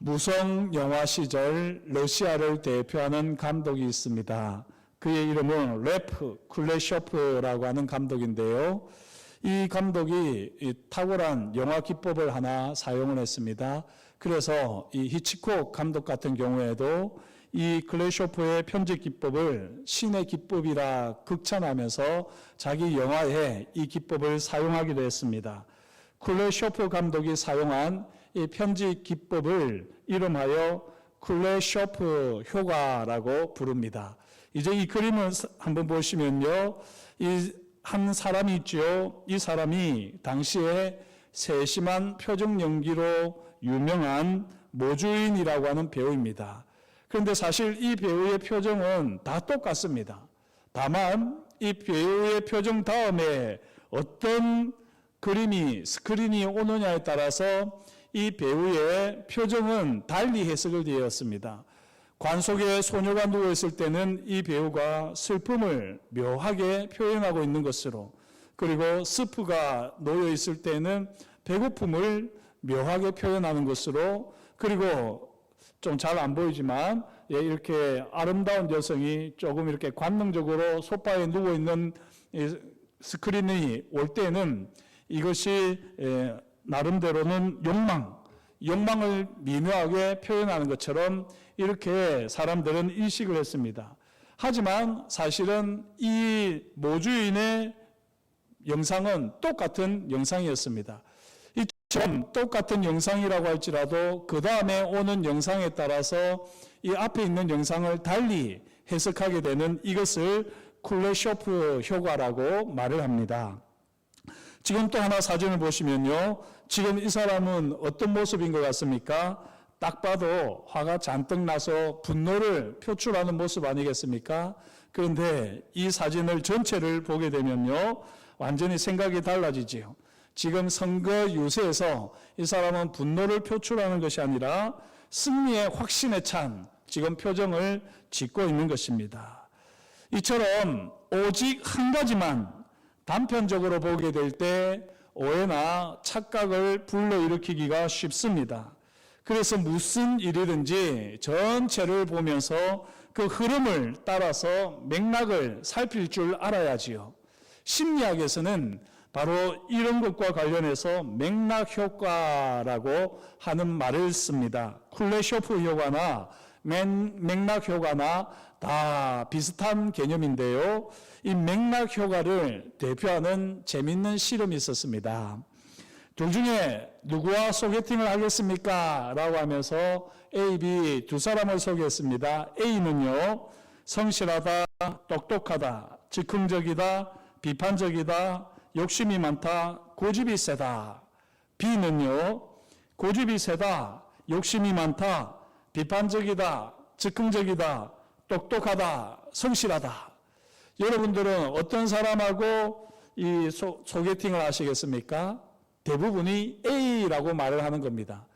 무성 영화 시절 러시아를 대표하는 감독이 있습니다. 그의 이름은 레프 쿨레쇼프라고 하는 감독인데요. 이 감독이 탁월한 영화 기법을 하나 사용을 했습니다. 그래서 이 히치콕 감독 같은 경우에도 이 쿨레쇼프의 편집 기법을 신의 기법이라 극찬하면서 자기 영화에 이 기법을 사용하기도 했습니다. 쿨레쇼프 감독이 사용한 이 편집 기법을 이름하여 쿨레쇼프 효과라고 부릅니다. 이제 이 그림을 한번 보시면요, 이 한 사람이 있죠. 이 사람이 당시에 세심한 표정 연기로 유명한 모주인이라고 하는 배우입니다. 그런데 사실 이 배우의 표정은 다 똑같습니다. 다만 이 배우의 표정 다음에 어떤 스크린이 오느냐에 따라서 이 배우의 표정은 달리 해석을 되었습니다. 관 속에 소녀가 누워있을 때는 이 배우가 슬픔을 묘하게 표현하고 있는 것으로, 그리고 스프가 놓여있을 때는 배고픔을 묘하게 표현하는 것으로, 그리고 좀 잘 안 보이지만 이렇게 아름다운 여성이 조금 이렇게 관능적으로 소파에 누워있는 스크린이 올 때는 이것이 나름대로는 욕망을 미묘하게 표현하는 것처럼 이렇게 사람들은 인식을 했습니다. 하지만 사실은 이 모주인의 영상은 똑같은 영상이었습니다. 이처럼 똑같은 영상이라고 할지라도 그 다음에 오는 영상에 따라서 이 앞에 있는 영상을 달리 해석하게 되는 이것을 쿨레쇼프 효과라고 말을 합니다. 지금 또 하나 사진을 보시면요, 지금 이 사람은 어떤 모습인 것 같습니까? 딱 봐도 화가 잔뜩 나서 분노를 표출하는 모습 아니겠습니까? 그런데 이 사진을 전체를 보게 되면요, 완전히 생각이 달라지지요. 지금 선거 유세에서 이 사람은 분노를 표출하는 것이 아니라 승리의 확신에 찬 지금 표정을 짓고 있는 것입니다. 이처럼 오직 한 가지만 단편적으로 보게 될 때 오해나 착각을 불러일으키기가 쉽습니다. 그래서 무슨 일이든지 전체를 보면서 그 흐름을 따라서 맥락을 살필 줄 알아야지요. 심리학에서는 바로 이런 것과 관련해서 맥락 효과라고 하는 말을 씁니다. 쿨레쇼프 효과나 맥락 효과나 다 비슷한 개념인데요. 이 맥락 효과를 대표하는 재미있는 실험이 있었습니다. 둘 중에 누구와 소개팅을 하겠습니까? 라고 하면서 A, B 두 사람을 소개했습니다. A는요, 성실하다, 똑똑하다, 즉흥적이다, 비판적이다, 욕심이 많다, 고집이 세다. B는요, 고집이 세다, 욕심이 많다, 비판적이다, 즉흥적이다, 똑똑하다, 성실하다. 여러분들은 어떤 사람하고 이 소개팅을 하시겠습니까? 대부분이 A라고 말을 하는 겁니다.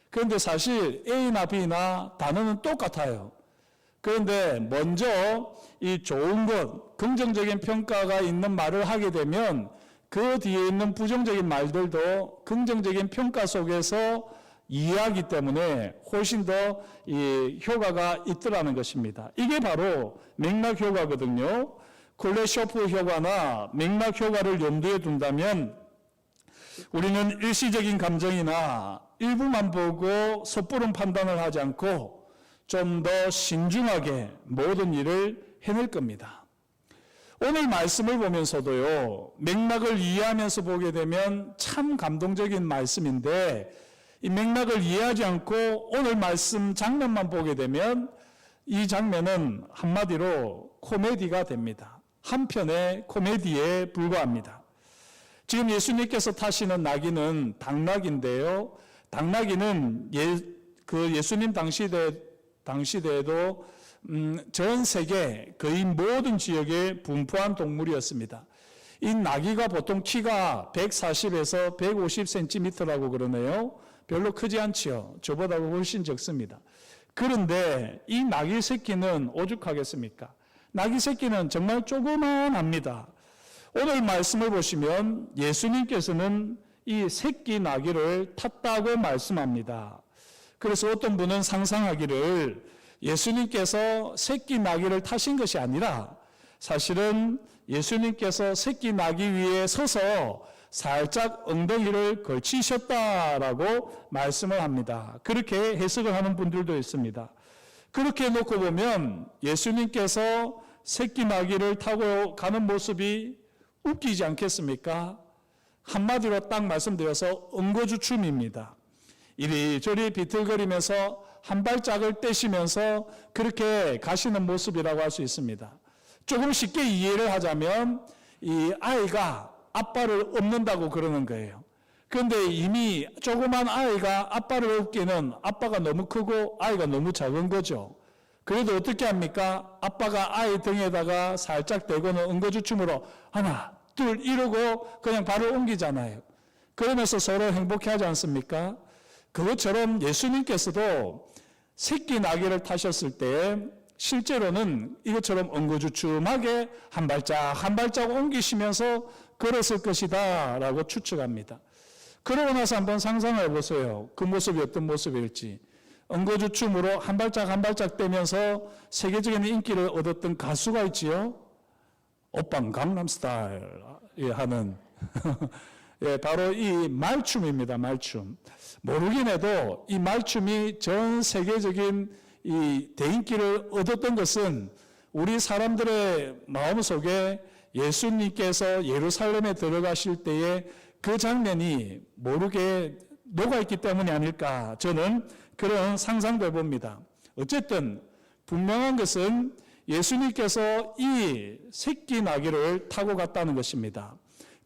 그런데 사실 A나 B나 단어는 똑같아요. 그런데 먼저 이 좋은 것, 긍정적인 평가가 있는 말을 하게 되면 그 뒤에 있는 부정적인 말들도 긍정적인 평가 속에서 이해하기 때문에 훨씬 더 이 효과가 있더라는 것입니다. 이게 바로 맥락 효과거든요. 쿨레쇼프 효과나 맥락 효과를 염두에 둔다면 우리는 일시적인 감정이나 일부만 보고 섣부른 판단을 하지 않고 좀 더 신중하게 모든 일을 해낼 겁니다. 오늘 말씀을 보면서도요, 맥락을 이해하면서 보게 되면 참 감동적인 말씀인데, 이 맥락을 이해하지 않고 오늘 말씀 장면만 보게 되면 이 장면은 한마디로 코미디가 됩니다. 한편의 코미디에 불과합니다. 지금 예수님께서 타시는 나귀는 당나귀인데요. 당나귀는 예수님 당시대에도 전 세계 거의 모든 지역에 분포한 동물이었습니다. 이 나귀가 보통 키가 140에서 150cm라고 그러네요. 별로 크지 않지요. 저보다 훨씬 적습니다. 그런데 이 나귀 새끼는 오죽하겠습니까? 나귀 새끼는 정말 조그만합니다. 오늘 말씀을 보시면 예수님께서는 이 새끼 나귀를 탔다고 말씀합니다. 그래서 어떤 분은 상상하기를 예수님께서 새끼 나귀를 타신 것이 아니라 사실은 예수님께서 새끼 나귀 위에 서서 살짝 엉덩이를 걸치셨다라고 말씀을 합니다. 그렇게 해석을 하는 분들도 있습니다. 그렇게 놓고 보면 예수님께서 새끼 나귀를 타고 가는 모습이 웃기지 않겠습니까? 한마디로 딱 말씀드려서 엉거주춤입니다. 이리저리 비틀거리면서 한 발짝을 떼시면서 그렇게 가시는 모습이라고 할 수 있습니다. 조금 쉽게 이해를 하자면 이 아이가 아빠를 업는다고 그러는 거예요. 그런데 이미 조그만 아이가 아빠를 업기는 아빠가 너무 크고 아이가 너무 작은 거죠. 그래도 어떻게 합니까? 아빠가 아이 등에다가 살짝 대고는 엉거주춤으로 하나, 둘 이러고 그냥 발을 옮기잖아요. 그러면서 서로 행복해하지 않습니까? 그것처럼 예수님께서도 새끼 나귀를 타셨을 때 실제로는 이것처럼 엉거주춤하게 한 발짝 한 발짝 옮기시면서 걸었을 것이다 라고 추측합니다. 그러고 나서 한번 상상해 보세요. 그 모습이 어떤 모습일지. 엉거주춤으로 한 발짝 한 발짝 떼면서 세계적인 인기를 얻었던 가수가 있지요. 오빤 강남스타일 하는 예, 바로 이 말춤입니다. 말춤. 모르긴 해도 이 말춤이 전 세계적인 이 대인기를 얻었던 것은 우리 사람들의 마음속에 예수님께서 예루살렘에 들어가실 때에 그 장면이 모르게 녹아있기 때문이 아닐까, 저는 그런 상상도 해봅니다. 어쨌든 분명한 것은 예수님께서 이 새끼 나귀를 타고 갔다는 것입니다.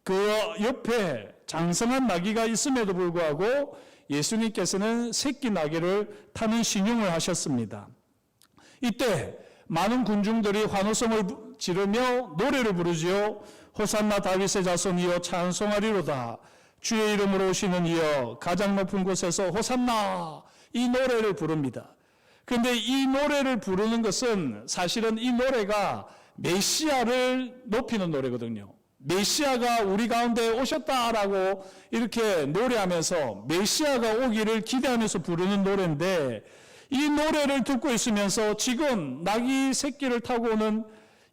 그 옆에 장성한 나귀가 있음에도 불구하고 예수님께서는 새끼 나귀를 타는 신용을 하셨습니다. 이때 많은 군중들이 환호성을 지르며 노래를 부르지요. 호산나 다윗의 자손이여 찬송하리로다. 주의 이름으로 오시는 이여 가장 높은 곳에서 호산나, 이 노래를 부릅니다. 그런데 이 노래를 부르는 것은 사실은 이 노래가 메시아를 높이는 노래거든요. 메시아가 우리 가운데 오셨다라고 이렇게 노래하면서 메시아가 오기를 기대하면서 부르는 노래인데, 이 노래를 듣고 있으면서 지금 나귀 새끼를 타고 오는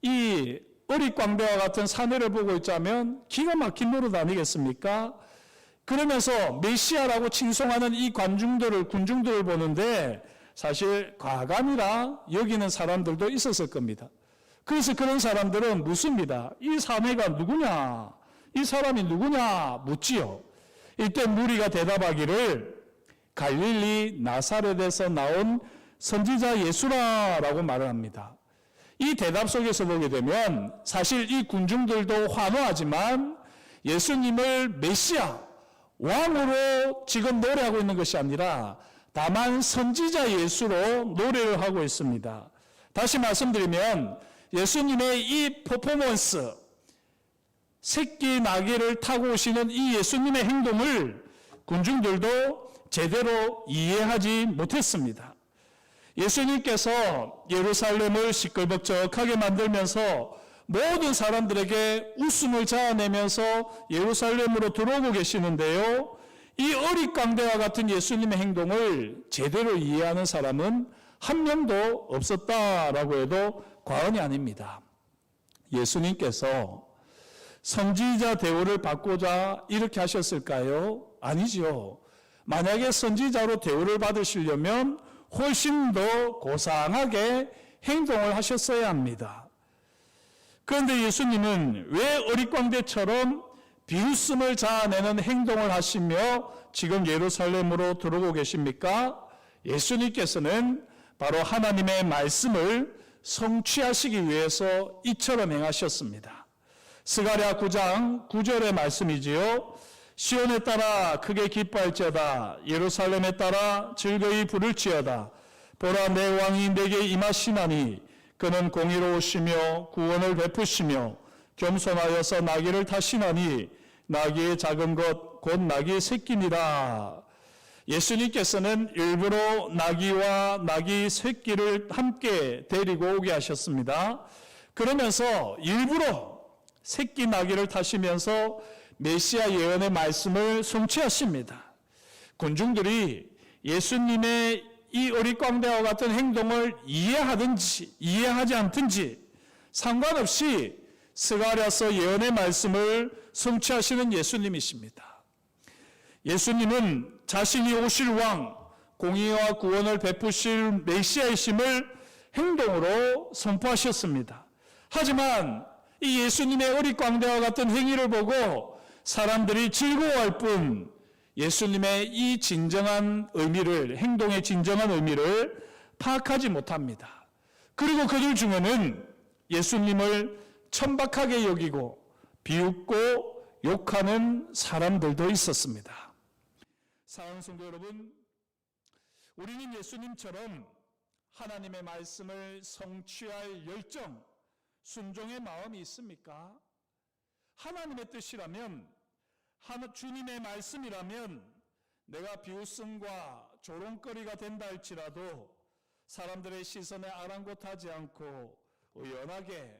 이 어릿광대와 같은 사내를 보고 있자면 기가 막힌 노릇 아니겠습니까? 그러면서 메시아라고 칭송하는 이 군중들을 보는데 사실 과감이라 여기는 사람들도 있었을 겁니다. 그래서 그런 사람들은 묻습니다. 이 사내가 누구냐? 이 사람이 누구냐? 묻지요. 이때 무리가 대답하기를 갈릴리 나사렛에서 나온 선지자 예수라라고 말을 합니다. 이 대답 속에서 보게 되면 사실 이 군중들도 환호하지만 예수님을 메시아, 왕으로 지금 노래하고 있는 것이 아니라 다만 선지자 예수로 노래를 하고 있습니다. 다시 말씀드리면 예수님의 이 퍼포먼스, 새끼 나귀를 타고 오시는 이 예수님의 행동을 군중들도 제대로 이해하지 못했습니다. 예수님께서 예루살렘을 시끌벅적하게 만들면서 모든 사람들에게 웃음을 자아내면서 예루살렘으로 들어오고 계시는데요. 이 어릿광대와 같은 예수님의 행동을 제대로 이해하는 사람은 한 명도 없었다라고 해도 과언이 아닙니다. 예수님께서 선지자 대우를 받고자 이렇게 하셨을까요? 아니지요. 만약에 선지자로 대우를 받으시려면 훨씬 더 고상하게 행동을 하셨어야 합니다. 그런데 예수님은 왜 어릿광대처럼 비웃음을 자아내는 행동을 하시며 지금 예루살렘으로 들어오고 계십니까? 예수님께서는 바로 하나님의 말씀을 성취하시기 위해서 이처럼 행하셨습니다. 스가랴 9장 9절의 말씀이지요. 시온에 따라 크게 기뻐할지어다. 예루살렘에 따라 즐거이 부를지어다. 보라, 내 왕이 내게 임하시나니 그는 공의로우시며 구원을 베푸시며 겸손하여서 나귀를 타시나니 나귀의 작은 것 곧 나귀의 새끼니라. 예수님께서는 일부러 나귀와 나귀 새끼를 함께 데리고 오게 하셨습니다. 그러면서 일부러 새끼 나귀를 타시면서 메시아 예언의 말씀을 성취하십니다. 군중들이 예수님의 이 어릿광대와 같은 행동을 이해하든지 이해하지 않든지 상관없이 스가랴서 예언의 말씀을 성취하시는 예수님이십니다. 예수님은 자신이 오실 왕, 공의와 구원을 베푸실 메시아이심을 행동으로 선포하셨습니다. 하지만 이 예수님의 어릿광대와 같은 행위를 보고 사람들이 즐거워할 뿐 예수님의 이 진정한 의미를, 행동의 진정한 의미를 파악하지 못합니다. 그리고 그들 중에는 예수님을 천박하게 여기고 비웃고 욕하는 사람들도 있었습니다. 사랑하는 성도 여러분, 우리는 예수님처럼 하나님의 말씀을 성취할 열정, 순종의 마음이 있습니까? 하나님의 뜻이라면, 주님의 말씀이라면 내가 비웃음과 조롱거리가 된다 할지라도 사람들의 시선에 아랑곳하지 않고 연하게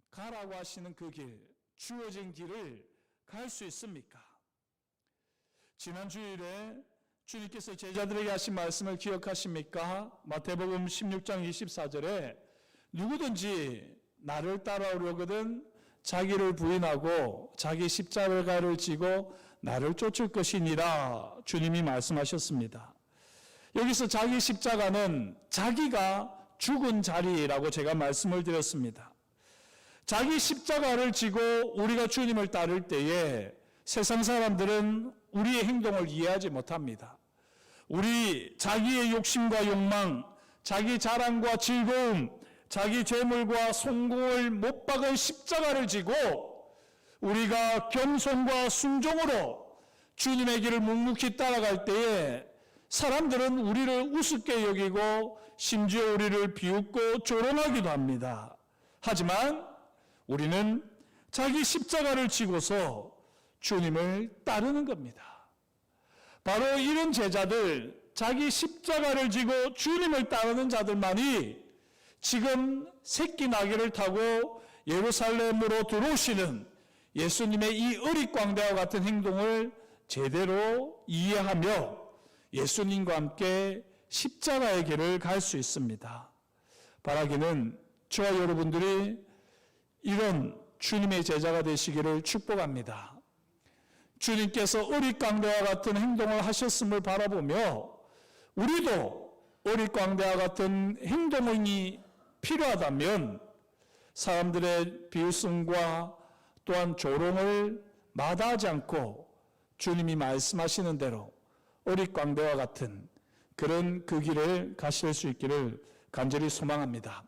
가라고 하시는 그 길, 주어진 길을 갈 수 있습니까? 지난 주일에 주님께서 제자들에게 하신 말씀을 기억하십니까? 마태복음 16장 24절에 누구든지 나를 따라오려거든 자기를 부인하고 자기 십자가를 지고 나를 쫓을 것이니라 주님이 말씀하셨습니다. 여기서 자기 십자가는 자기가 죽은 자리라고 제가 말씀을 드렸습니다. 자기 십자가를 지고 우리가 주님을 따를 때에 세상 사람들은 우리의 행동을 이해하지 못합니다. 우리 자기의 욕심과 욕망, 자기 자랑과 즐거움, 자기 재물과 성공을 못 박은 십자가를 지고 우리가 겸손과 순종으로 주님의 길을 묵묵히 따라갈 때에 사람들은 우리를 우습게 여기고 심지어 우리를 비웃고 조롱하기도 합니다. 하지만 우리는 자기 십자가를 지고서 주님을 따르는 겁니다. 바로 이런 제자들, 자기 십자가를 지고 주님을 따르는 자들만이 지금 새끼 나귀를 타고 예루살렘으로 들어오시는 예수님의 이 어릿광대와 같은 행동을 제대로 이해하며 예수님과 함께 십자가의 길을 갈 수 있습니다. 바라기는 저와 여러분들이 이런 주님의 제자가 되시기를 축복합니다. 주님께서 어릿광대와 같은 행동을 하셨음을 바라보며 우리도 어릿광대와 같은 행동이 필요하다면 사람들의 비웃음과 또한 조롱을 마다하지 않고 주님이 말씀하시는 대로 어릿광대와 같은 그런 그 길을 가실 수 있기를 간절히 소망합니다.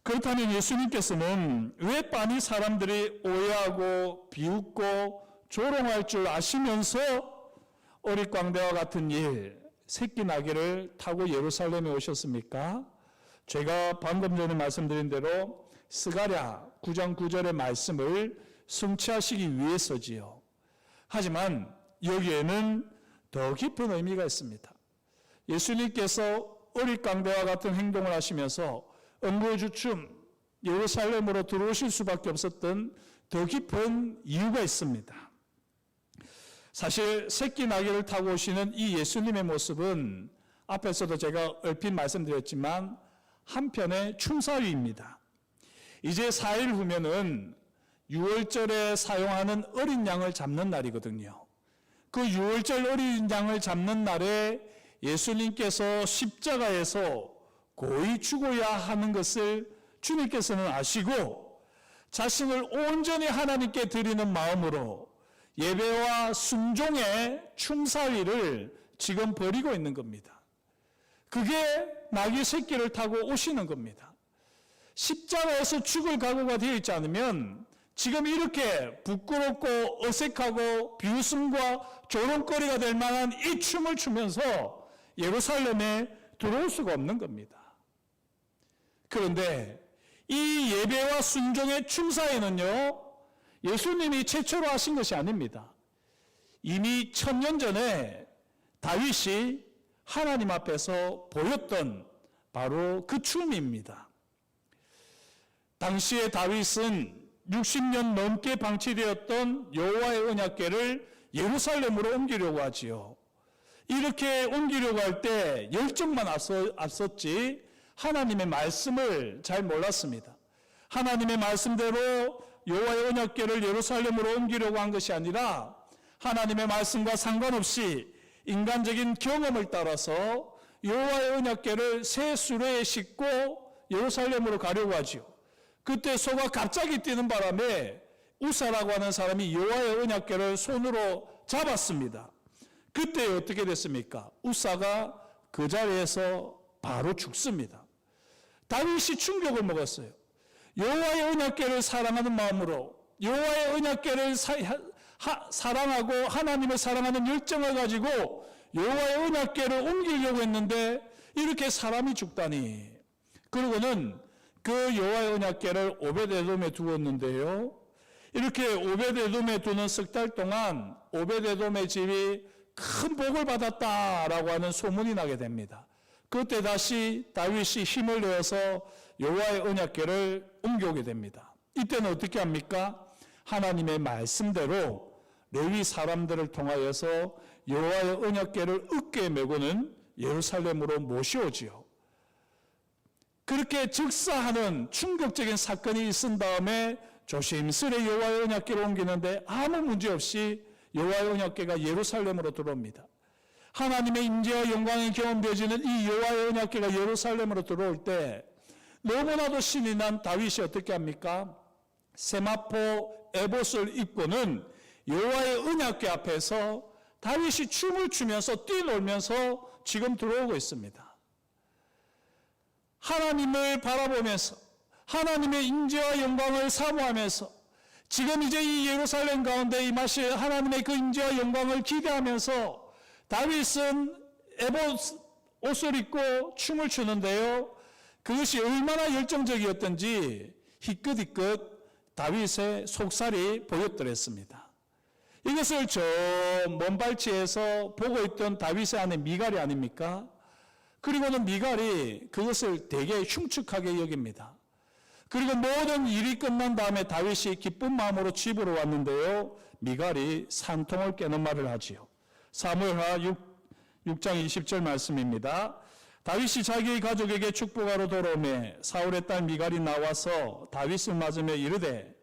그렇다면 예수님께서는 왜 빤히 사람들이 오해하고 비웃고 조롱할 줄 아시면서 어릿광대와 같은 일, 새끼 나귀를 타고 예루살렘에 오셨습니까? 제가 방금 전에 말씀드린 대로 스가랴 9장 9절의 말씀을 성취하시기 위해서지요. 하지만 여기에는 더 깊은 의미가 있습니다. 예수님께서 어릿광대와 같은 행동을 하시면서 음부주춤 예루살렘으로 들어오실 수밖에 없었던 더 깊은 이유가 있습니다. 사실 새끼 나귀를 타고 오시는 이 예수님의 모습은 앞에서도 제가 얼핏 말씀드렸지만 한편의 춤사위입니다. 이제 4일 후면은 유월절에 사용하는 어린 양을 잡는 날이거든요. 그 유월절 어린 양을 잡는 날에 예수님께서 십자가에서 고이 죽어야 하는 것을 주님께서는 아시고 자신을 온전히 하나님께 드리는 마음으로 예배와 순종의 춤사위를 지금 벌이고 있는 겁니다. 그게 나귀 새끼를 타고 오시는 겁니다. 십자가에서 죽을 각오가 되어 있지 않으면 지금 이렇게 부끄럽고 어색하고 비웃음과 조롱거리가 될 만한 이 춤을 추면서 예루살렘에 들어올 수가 없는 겁니다. 그런데 이 예배와 순종의 춤사위는요, 예수님이 최초로 하신 것이 아닙니다. 이미 1000년 전에 다윗이 하나님 앞에서 보였던 바로 그 춤입니다. 당시에 다윗은 60년 넘게 방치되었던 여호와의 언약궤를 예루살렘으로 옮기려고 하지요. 이렇게 옮기려고 할 때 열정만 앞섰지 하나님의 말씀을 잘 몰랐습니다. 하나님의 말씀대로 여호와의 언약궤를 예루살렘으로 옮기려고 한 것이 아니라 하나님의 말씀과 상관없이 인간적인 경험을 따라서 여호와의 언약궤를 새 수레에 싣고 예루살렘으로 가려고 하지요. 그때 소가 갑자기 뛰는 바람에 우사라고 하는 사람이 여호와의 언약궤를 손으로 잡았습니다. 그때 어떻게 됐습니까? 우사가 그 자리에서 바로 죽습니다. 다윗이 충격을 먹었어요. 여호와의 언약궤를 사랑하는 마음으로 여호와의 언약궤를 사랑하고 하나님을 사랑하는 열정을 가지고 여호와의 언약궤를 옮기려고 했는데 이렇게 사람이 죽다니. 그러고는 그 여호와의 언약궤를 오벳에돔에 두었는데요. 이렇게 오벳에돔에 두는 석 달 동안 오벳에돔의 집이 큰 복을 받았다라고 하는 소문이 나게 됩니다. 그때 다시 다윗이 힘을 내어서 여호와의 언약궤를 옮겨오게 됩니다. 이때는 어떻게 합니까? 하나님의 말씀대로 레위 사람들을 통하여서 여호와의 언약궤를 어깨에 메고는 예루살렘으로 모셔오지요. 그렇게 즉사하는 충격적인 사건이 있은 다음에 조심스레 여호와의 언약궤를 옮기는데 아무 문제 없이 여호와의 언약궤가 예루살렘으로 들어옵니다. 하나님의 임재와 영광이 경험되어지는 이 여호와의 언약궤가 예루살렘으로 들어올 때 너무나도 신이 난 다윗이 어떻게 합니까? 세마포 에봇을 입고는 여호와의 언약궤 앞에서 다윗이 춤을 추면서 뛰놀면서 지금 들어오고 있습니다. 하나님을 바라보면서 하나님의 임재와 영광을 사모하면서 지금 이제 이 예루살렘 가운데 임하실 하나님의 그 임재와 영광을 기대하면서 다윗은 에봇 옷을 입고 춤을 추는데요. 그것이 얼마나 열정적이었던지 희끗희끗 다윗의 속살이 보였더랬습니다. 이것을 저 먼 발치에서 보고 있던 다윗의 아내 미갈이 아닙니까? 그리고는 미갈이 그것을 되게 흉측하게 여깁니다. 그리고 모든 일이 끝난 다음에 다윗이 기쁜 마음으로 집으로 왔는데요. 미갈이 산통을 깨는 말을 하지요. 사무엘하 6장 20절 말씀입니다. 다윗이 자기의 가족에게 축복하러 돌아오매 사울의 딸 미갈이 나와서 다윗을 맞으며 이르되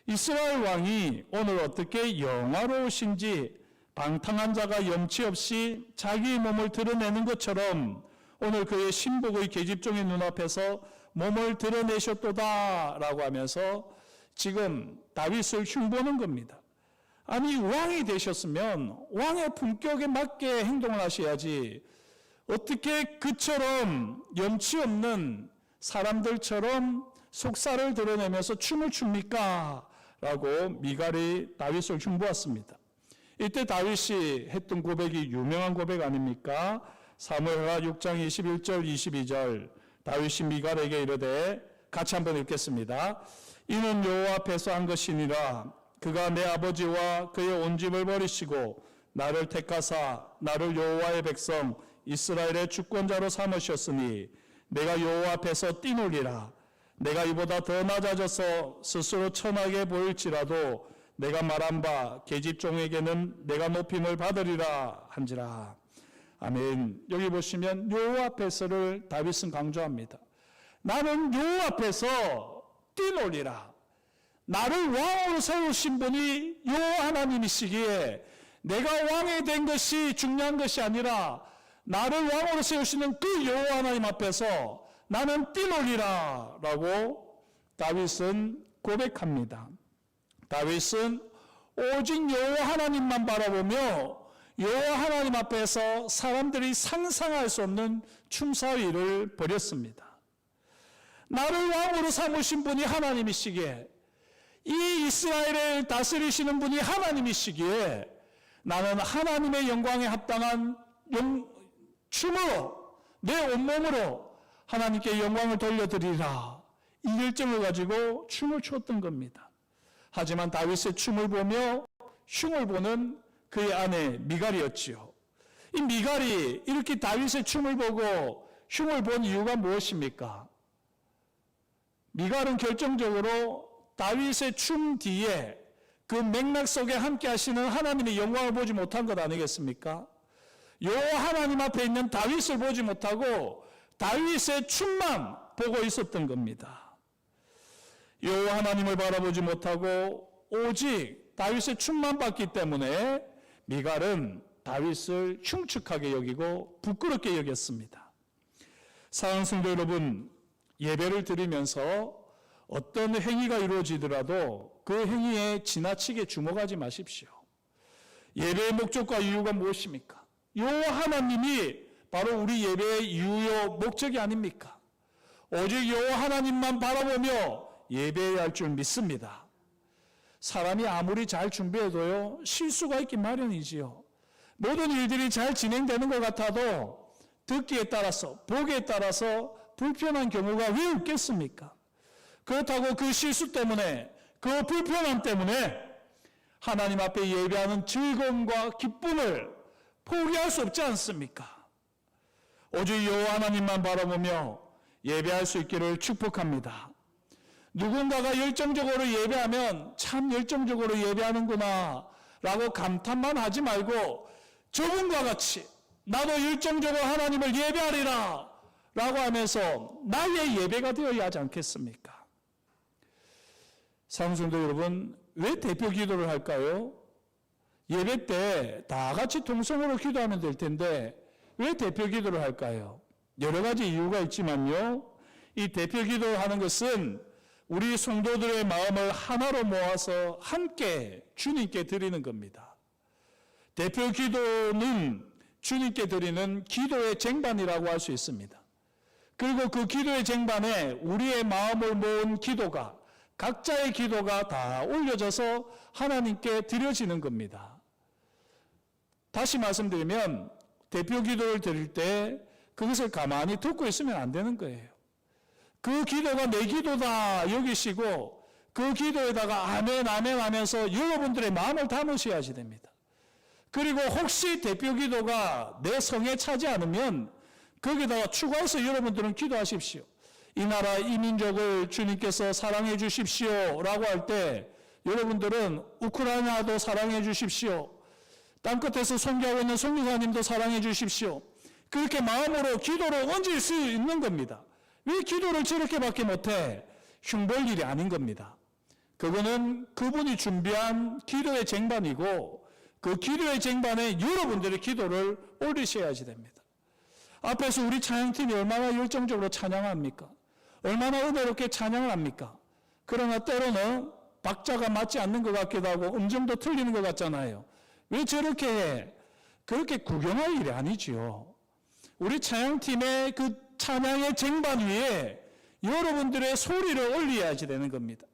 이스라엘 왕이 오늘 어떻게 영화로우신지 방탕한 자가 염치 없이 자기의 몸을 드러내는 것처럼 오늘 그의 신복의 계집종의 눈앞에서 몸을 드러내셨도다 라고 하면서 지금 다윗을 흉보는 겁니다. 아니 왕이 되셨으면 왕의 품격에 맞게 행동을 하셔야지 어떻게 그처럼 염치 없는 사람들처럼 속살을 드러내면서 춤을 춥니까? 라고 미갈이 다윗을 흉보았습니다. 이때 다윗이 했던 고백이 유명한 고백 아닙니까? 사무엘하 6장 21절 22절 다윗이 미갈에게 이르되 같이 한번 읽겠습니다. 이는 여호와 앞에서 한 것이니라. 그가 내 아버지와 그의 온 집을 버리시고 나를 택하사 나를 여호와의 백성 이스라엘의 주권자로 삼으셨으니 내가 여호와 앞에서 뛰놀리라. 내가 이보다 더 낮아져서 스스로 천하게 보일지라도 내가 말한 바 계집종에게는 내가 높임을 받으리라 한지라. 아멘. 여기 보시면 여호와 앞에서를 다윗은 강조합니다. 나는 여호와 앞에서 뛰놀리라. 나를 왕으로 세우신 분이 여호와 하나님이시기에 내가 왕이 된 것이 중요한 것이 아니라 나를 왕으로 세우시는 그 여호와 하나님 앞에서 나는 뛰놀리라 라고 다윗은 고백합니다. 다윗은 오직 여호와 하나님만 바라보며 여호와 하나님 앞에서 사람들이 상상할 수 없는 춤사위를 벌였습니다. 나를 왕으로 삼으신 분이 하나님이시기에 이 이스라엘을 다스리시는 분이 하나님이시기에 나는 하나님의 영광에 합당한 춤으로 내 온몸으로 하나님께 영광을 돌려드리라. 이 결정을 가지고 춤을 췄던 겁니다. 하지만 다윗의 춤을 보며 흉을 보는 그의 아내 미갈이었지요. 이 미갈이 이렇게 다윗의 춤을 보고 흉을 본 이유가 무엇입니까? 미갈은 결정적으로 다윗의 춤 뒤에 그 맥락 속에 함께 하시는 하나님의 영광을 보지 못한 것 아니겠습니까? 여호와 하나님 앞에 있는 다윗을 보지 못하고 다윗의 춤만 보고 있었던 겁니다. 여호와 하나님을 바라보지 못하고 오직 다윗의 춤만 봤기 때문에 미갈은 다윗을 흉측하게 여기고 부끄럽게 여겼습니다. 사랑하는 성도 여러분, 예배를 드리면서 어떤 행위가 이루어지더라도 그 행위에 지나치게 주목하지 마십시오. 예배의 목적과 이유가 무엇입니까? 여호와 하나님이 바로 우리 예배의 이유요 목적이 아닙니까? 오직 여호와 하나님만 바라보며 예배해야 할 줄 믿습니다. 사람이 아무리 잘 준비해도요 실수가 있기 마련이지요. 모든 일들이 잘 진행되는 것 같아도 듣기에 따라서 보기에 따라서 불편한 경우가 왜 없겠습니까? 그렇다고 그 실수 때문에 그 불편함 때문에 하나님 앞에 예배하는 즐거움과 기쁨을 포기할 수 없지 않습니까? 오직 여호와 하나님만 바라보며 예배할 수 있기를 축복합니다. 누군가가 열정적으로 예배하면 참 열정적으로 예배하는구나 라고 감탄만 하지 말고 저분과 같이 나도 열정적으로 하나님을 예배하리라 라고 하면서 나의 예배가 되어야 하지 않겠습니까? 사랑하는 성도 여러분, 왜 대표 기도를 할까요? 예배 때 다 같이 통성으로 기도하면 될 텐데 왜 대표 기도를 할까요? 여러 가지 이유가 있지만요, 이 대표 기도를 하는 것은 우리 성도들의 마음을 하나로 모아서 함께 주님께 드리는 겁니다. 대표 기도는 주님께 드리는 기도의 쟁반이라고 할 수 있습니다. 그리고 그 기도의 쟁반에 우리의 마음을 모은 기도가, 각자의 기도가 다 올려져서 하나님께 드려지는 겁니다. 다시 말씀드리면 대표 기도를 드릴 때 그것을 가만히 듣고 있으면 안 되는 거예요. 그 기도가 내 기도다 여기시고 그 기도에다가 아멘 아멘 하면서 여러분들의 마음을 담으셔야지 됩니다. 그리고 혹시 대표 기도가 내 성에 차지 않으면 거기다가 추가해서 여러분들은 기도하십시오. 이 나라 이 민족을 주님께서 사랑해 주십시오 라고 할 때 여러분들은 우크라이나도 사랑해 주십시오. 땅끝에서 선교하고 있는 선교사님도 사랑해 주십시오. 그렇게 마음으로 기도를 얹을 수 있는 겁니다. 왜 기도를 저렇게밖에 못해? 흉볼 일이 아닌 겁니다. 그거는 그분이 준비한 기도의 쟁반이고 그 기도의 쟁반에 여러분들의 기도를 올리셔야지 됩니다. 앞에서 우리 찬양팀이 얼마나 열정적으로 찬양합니까? 얼마나 은혜롭게 찬양을 합니까? 그러나 때로는 박자가 맞지 않는 것 같기도 하고 음정도 틀리는 것 같잖아요. 왜 저렇게 해? 그렇게 구경할 일이 아니지요. 우리 찬양팀의 그 찬양의 쟁반 위에 여러분들의 소리를 올려야지 되는 겁니다.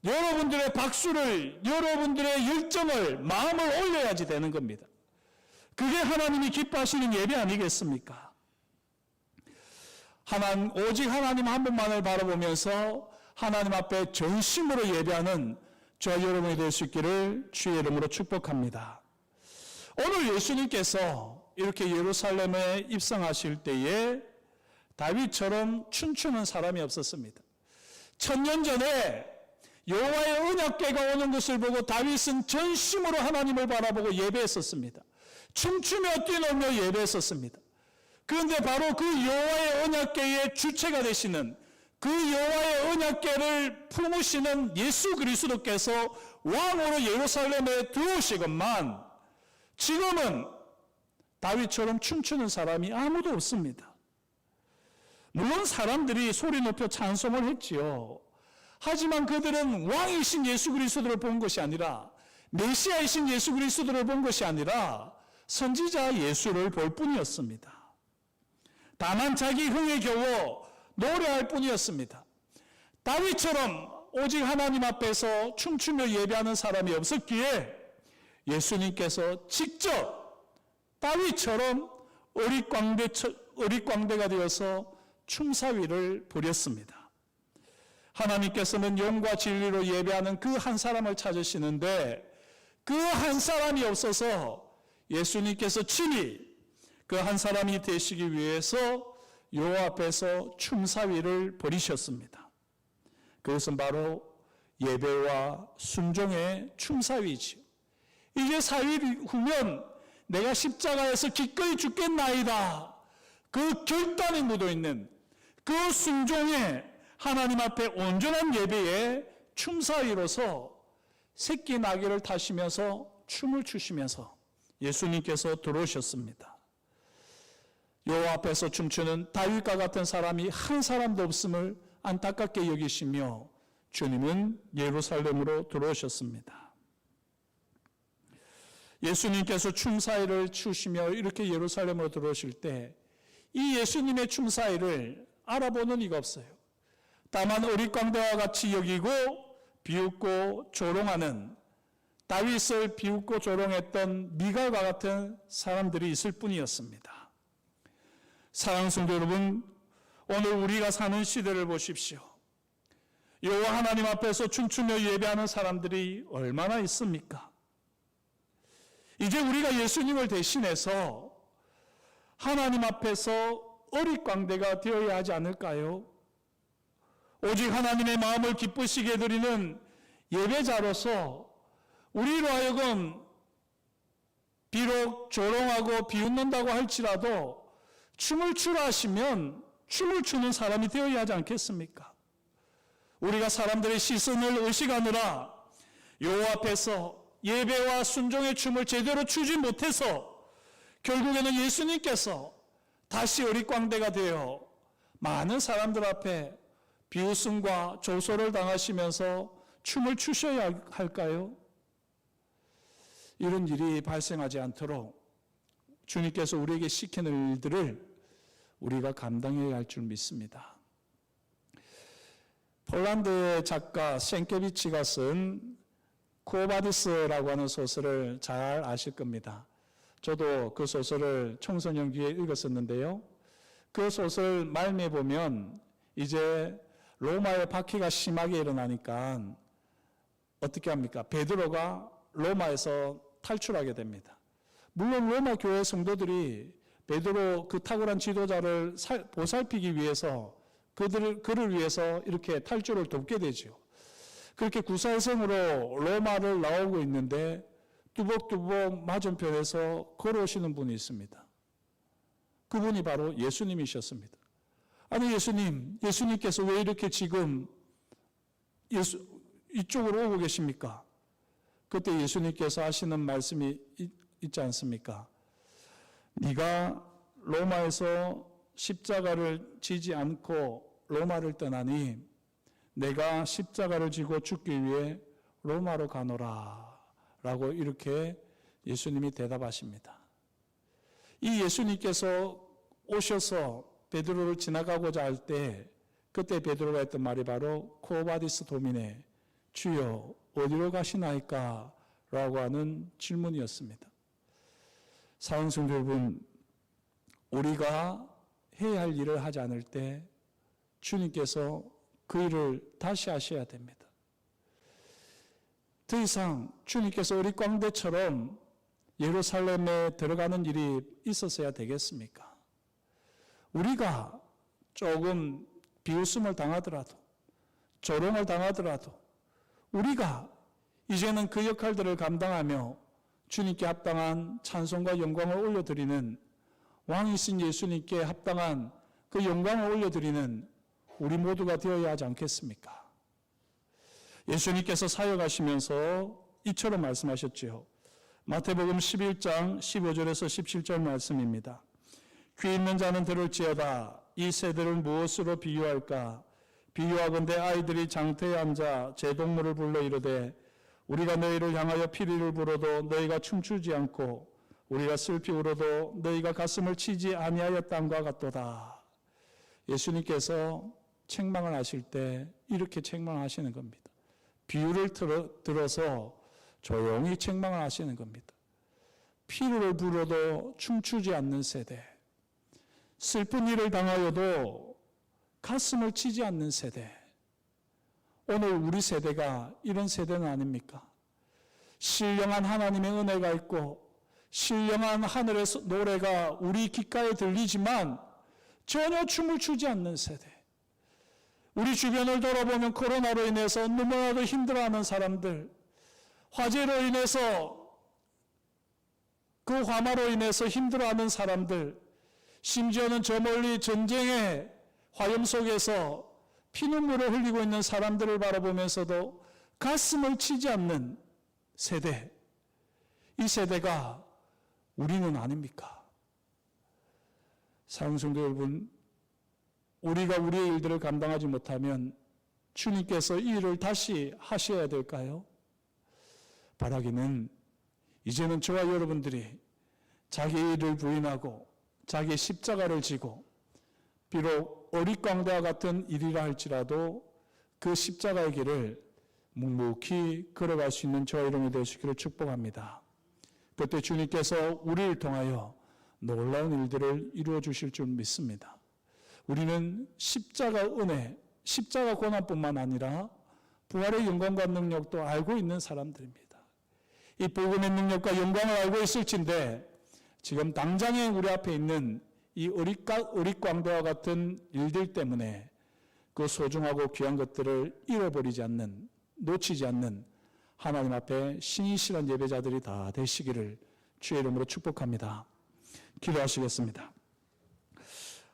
여러분들의 박수를, 여러분들의 열정을, 마음을 올려야지 되는 겁니다. 그게 하나님이 기뻐하시는 예배 아니겠습니까? 오직 하나님 한 분만을 바라보면서 하나님 앞에 전심으로 예배하는 저와 여러분이 될 수 있기를 주의 이름으로 축복합니다. 오늘 예수님께서 이렇게 예루살렘에 입성하실 때에 다윗처럼 춤추는 사람이 없었습니다. 1000년 전에 여호와의 언약궤가 오는 것을 보고 다윗은 전심으로 하나님을 바라보고 예배했었습니다. 춤추며 뛰놀며 예배했었습니다. 그런데 바로 그 여호와의 언약궤의 주체가 되시는 그 여호와의 언약궤를 품으시는 예수 그리스도께서 왕으로 예루살렘에 들어오시건만 지금은 다윗처럼 춤추는 사람이 아무도 없습니다. 물론 사람들이 소리 높여 찬송을 했지요. 하지만 그들은 왕이신 예수 그리스도를 본 것이 아니라, 메시아이신 예수 그리스도를 본 것이 아니라 선지자 예수를 볼 뿐이었습니다. 다만 자기 흥에 겨워 노래할 뿐이었습니다. 다윗처럼 오직 하나님 앞에서 춤추며 예배하는 사람이 없었기에 예수님께서 직접 다윗처럼 어릿광대가 되어서 춤사위를 벌였습니다. 하나님께서는 용과 진리로 예배하는 그 한 사람을 찾으시는데 그 한 사람이 없어서 예수님께서 친히 그 한 사람이 되시기 위해서 요 앞에서 춤사위를 벌이셨습니다. 그것은 바로 예배와 순종의 춤사위지요. 이제 사위 후면 내가 십자가에서 기꺼이 죽겠나이다. 그 결단이 묻어있는 그 순종의 하나님 앞에 온전한 예배에 춤사위로서 새끼 나귀를 타시면서 춤을 추시면서 예수님께서 들어오셨습니다. 여호와 앞에서 춤추는 다윗과 같은 사람이 한 사람도 없음을 안타깝게 여기시며 주님은 예루살렘으로 들어오셨습니다. 예수님께서 춤사위를 추시며 이렇게 예루살렘으로 들어오실 때 이 예수님의 춤사위를 알아보는 이가 없어요. 다만 어릿광대와 같이 여기고 비웃고 조롱하는, 다윗을 비웃고 조롱했던 미갈과 같은 사람들이 있을 뿐이었습니다. 사랑하는 성도 여러분, 오늘 우리가 사는 시대를 보십시오. 여호와 하나님 앞에서 춤추며 예배하는 사람들이 얼마나 있습니까? 이제 우리가 예수님을 대신해서 하나님 앞에서 어릿광대가 되어야 하지 않을까요? 오직 하나님의 마음을 기쁘시게 드리는 예배자로서 우리로 하여금 비록 조롱하고 비웃는다고 할지라도 춤을 추라 하시면 춤을 추는 사람이 되어야 하지 않겠습니까? 우리가 사람들의 시선을 의식하느라 여호와 앞에서 예배와 순종의 춤을 제대로 추지 못해서 결국에는 예수님께서 다시 어릿광대가 되어 많은 사람들 앞에 비웃음과 조소를 당하시면서 춤을 추셔야 할까요? 이런 일이 발생하지 않도록 주님께서 우리에게 시키는 일들을 우리가 감당해야 할 줄 믿습니다. 폴란드의 작가 생케비치가 쓴 쿠오바디스라고 하는 소설을 잘 아실 겁니다. 저도 그 소설을 청소년 기에 읽었었는데요. 그 소설 말미에 보면 이제 로마의 박해가 심하게 일어나니까 어떻게 합니까? 베드로가 로마에서 탈출하게 됩니다. 물론 로마 교회 성도들이 베드로 그 탁월한 지도자를 보살피기 위해서 그를 위해서 이렇게 탈출을 돕게 되죠. 그렇게 구사일생으로 로마를 나오고 있는데 뚜벅뚜벅 맞은편에서 걸어오시는 분이 있습니다. 그분이 바로 예수님이셨습니다. 아니 예수님께서 왜 이렇게 지금 이쪽으로 오고 계십니까? 그때 예수님께서 하시는 말씀이 있지 않습니까? 네가 로마에서 십자가를 지지 않고 로마를 떠나니 내가 십자가를 지고 죽기 위해 로마로 가노라 라고 이렇게 예수님이 대답하십니다. 이 예수님께서 오셔서 베드로를 지나가고자 할 때 그때 베드로가 했던 말이 바로 쿠오바디스 도미네, 주여 어디로 가시나이까? 라고 하는 질문이었습니다. 사랑하는 성도 여러분, 우리가 해야 할 일을 하지 않을 때 주님께서 그 일을 다시 하셔야 됩니다. 더 이상 주님께서 어릿광대처럼 예루살렘에 들어가는 일이 있었어야 되겠습니까? 우리가 조금 비웃음을 당하더라도 조롱을 당하더라도 우리가 이제는 그 역할들을 감당하며 주님께 합당한 찬송과 영광을 올려드리는, 왕이신 예수님께 합당한 그 영광을 올려드리는 우리 모두가 되어야 하지 않겠습니까? 예수님께서 사역하시면서 이처럼 말씀하셨지요. 마태복음 11장 15절에서 17절 말씀입니다. 귀 있는 자는 들을지어다. 이 세대를 무엇으로 비유할까? 비유하건대 아이들이 장터에 앉아 제동물을 불러 이르되 우리가 너희를 향하여 피리를 불어도 너희가 춤추지 않고 우리가 슬피 울어도 너희가 가슴을 치지 아니하였단과 같도다. 예수님께서 책망을 하실 때 이렇게 책망하시는 겁니다. 비유를 들어서 조용히 책망을 하시는 겁니다. 피를 불어도 춤추지 않는 세대, 슬픈 일을 당하여도 가슴을 치지 않는 세대. 오늘 우리 세대가 이런 세대는 아닙니까? 신령한 하나님의 은혜가 있고 신령한 하늘의 노래가 우리 귓가에 들리지만 전혀 춤을 추지 않는 세대. 우리 주변을 돌아보면 코로나로 인해서 너무나도 힘들어하는 사람들, 화재로 인해서 그 화마로 인해서 힘들어하는 사람들, 심지어는 저 멀리 전쟁의 화염 속에서 피눈물을 흘리고 있는 사람들을 바라보면서도 가슴을 치지 않는 세대, 이 세대가 우리는 아닙니까? 사랑하는 성도 여러분, 우리가 우리의 일들을 감당하지 못하면 주님께서 이 일을 다시 하셔야 될까요? 바라기는 이제는 저와 여러분들이 자기의 일을 부인하고 자기의 십자가를 지고 비록 어릿광대와 같은 일이라 할지라도 그 십자가의 길을 묵묵히 걸어갈 수 있는 저와 여러분이 되시기를 축복합니다. 그때 주님께서 우리를 통하여 놀라운 일들을 이루어 주실 줄 믿습니다. 우리는 십자가 은혜, 십자가 고난뿐만 아니라 부활의 영광과 능력도 알고 있는 사람들입니다. 이 복음의 능력과 영광을 알고 있을진데 지금 당장에 우리 앞에 있는 이 어릿광대와 같은 일들 때문에 그 소중하고 귀한 것들을 잃어버리지 않는, 놓치지 않는 하나님 앞에 신실한 예배자들이 다 되시기를 주의 이름으로 축복합니다. 기도하시겠습니다.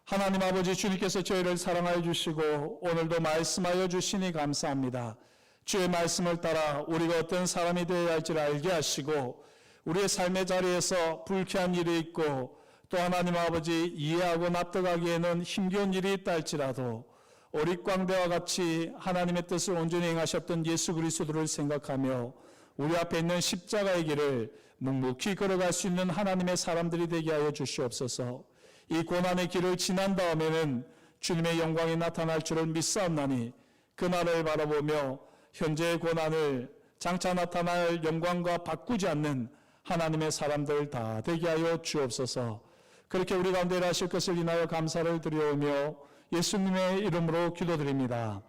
하나님 아버지, 주님께서 저희를 사랑하여 주시고 오늘도 말씀하여 주시니 감사합니다. 주의 말씀을 따라 우리가 어떤 사람이 되어야 할지를 알게 하시고 우리의 삶의 자리에서 불쾌한 일이 있고 또 하나님 아버지 이해하고 납득하기에는 힘겨운 일이 있다 할지라도 어릿광대와 같이 하나님의 뜻을 온전히 행하셨던 예수 그리스도를 생각하며 우리 앞에 있는 십자가의 길을 묵묵히 걸어갈 수 있는 하나님의 사람들이 되게 하여 주시옵소서. 이 고난의 길을 지난 다음에는 주님의 영광이 나타날 줄을 믿사옵나니 그날을 바라보며 현재의 고난을 장차 나타날 영광과 바꾸지 않는 하나님의 사람들 다 되게 하여 주옵소서. 그렇게 우리 가운데 일하실 것을 인하여 감사를 드려오며 예수님의 이름으로 기도드립니다.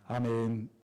아멘.